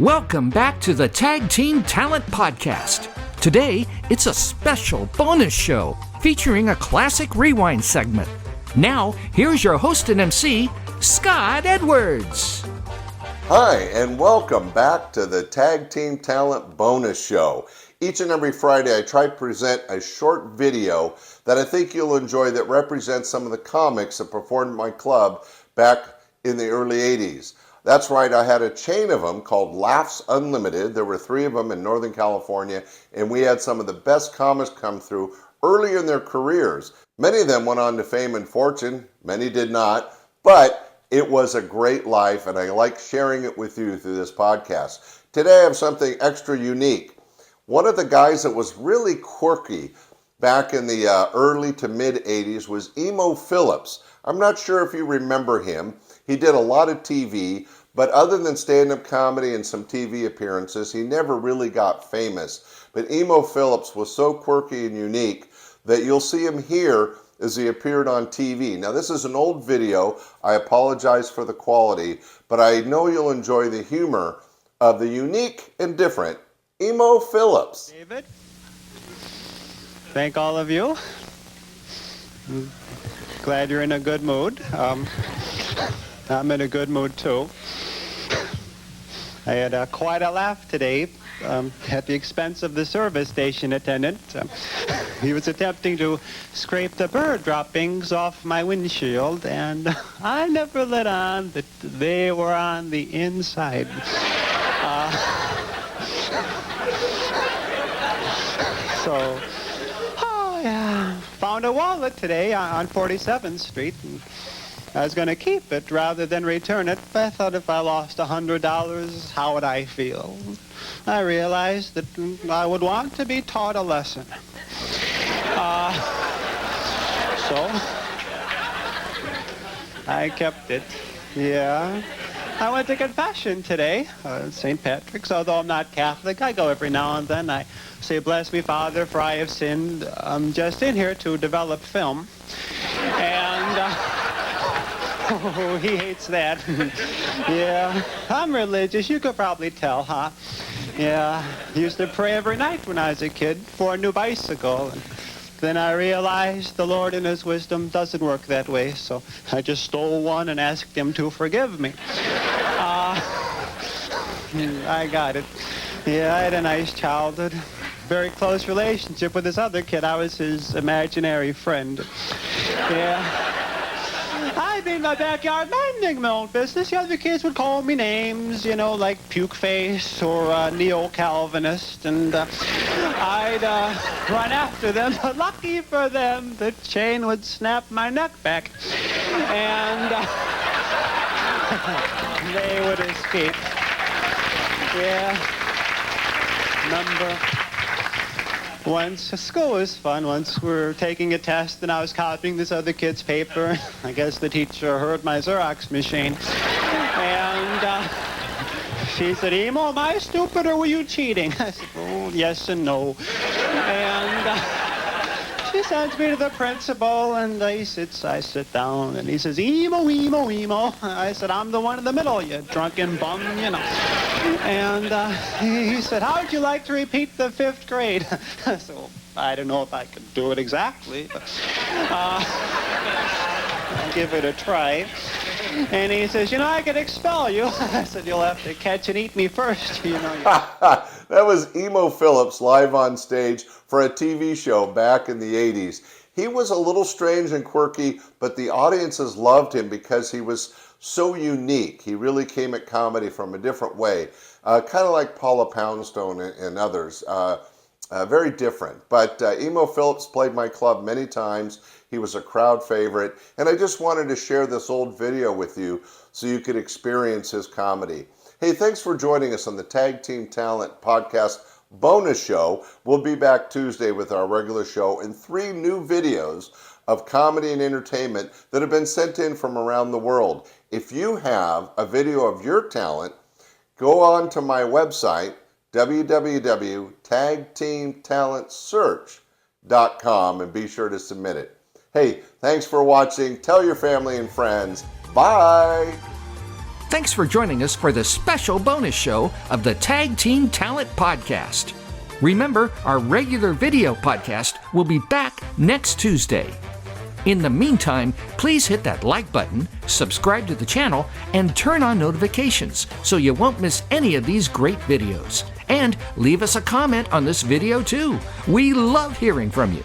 Welcome back to the Tag Team Talent Podcast. Today, it's a special bonus show featuring a classic rewind segment. Now, here's your host and MC, Scott Edwards. Hi, and welcome back to the Tag Team Talent Bonus Show. Each and every Friday, I try to present a short video that I think you'll enjoy that represents some of the comics that performed in my club back in the early 80s. That's right, I had a chain of them called Laughs Unlimited. There were 3 of them in Northern California, and we had some of the best comics come through early in their careers. Many of them went on to fame and fortune, many did not, but it was a great life, and I like sharing it with you through this podcast. Today I have something extra unique. One of the guys that was really quirky back in the early to mid 80s was Emo Phillips. I'm not sure if you remember him. He did a lot of TV, but other than stand-up comedy and some TV appearances, he never really got famous. But Emo Phillips was so quirky and unique that you'll see him here as he appeared on TV. Now, this is an old video. I apologize for the quality, but I know you'll enjoy the humor of the unique and different Emo Phillips. David, thank all of you. I'm glad you're in a good mood. I'm in a good mood too. I had quite a laugh today at the expense of the service station attendant. He was attempting to scrape the bird droppings off my windshield, and I never let on that they were on the inside. Found a wallet today on 47th Street. And I was going to keep it rather than return it, but I thought if I lost $100, how would I feel? I realized that I would want to be taught a lesson. So I kept it. Yeah. I went to confession today, St. Patrick's. Although I'm not Catholic, I go every now and then. I say, "Bless me, Father, for I have sinned." I'm just in here to develop film. And, oh, he hates that. Yeah, I'm religious. You could probably tell, huh? Yeah, I used to pray every night when I was a kid for a new bicycle. And then I realized the Lord in His wisdom doesn't work that way, so I just stole one and asked Him to forgive me. I got it. Yeah, I had a nice childhood. Very close relationship with this other kid. I was his imaginary friend. Yeah. I'd be in my backyard minding my own business. The other kids would call me names, you know, like Puke Face or Neo-Calvinist, and I'd run after them. But lucky for them, the chain would snap my neck back, and they would escape. Yeah. Remember, once school was fun. Once we were taking a test and I was copying this other kid's paper. I guess the teacher heard my Xerox machine. And she said, "Emo, am I stupid or were you cheating?" I said, "Oh, yes and no." And she sends me to the principal, and I sit down, and he says, "Emo, Emo, Emo." I said, "I'm the one in the middle, you drunken bum, you know." And he said, "How would you like to repeat the 5th grade?" So I don't know if I could do it exactly, but I'll give it a try. And he says, "You know, I could expel you." I said, "You'll have to catch and eat me first, you know." That was Emo Phillips live on stage for a TV show back in the 80s. He was a little strange and quirky, but the audiences loved him because he was so unique. He really came at comedy from a different way, kind of like Paula Poundstone and others. Very different. But Emo Phillips played my club many times. He was a crowd favorite. And I just wanted to share this old video with you so you could experience his comedy. Hey, thanks for joining us on the Tag Team Talent Podcast bonus show. We'll be back Tuesday with our regular show and 3 new videos of comedy and entertainment that have been sent in from around the world. If you have a video of your talent, go on to my website, www.tagteamtalentsearch.com, and be sure to submit it. Hey, thanks for watching. Tell your family and friends. Bye. Thanks for joining us for this special bonus show of the Tag Team Talent Podcast. Remember, our regular video podcast will be back next Tuesday. In the meantime, please hit that like button, subscribe to the channel, and turn on notifications so you won't miss any of these great videos. And leave us a comment on this video too. We love hearing from you.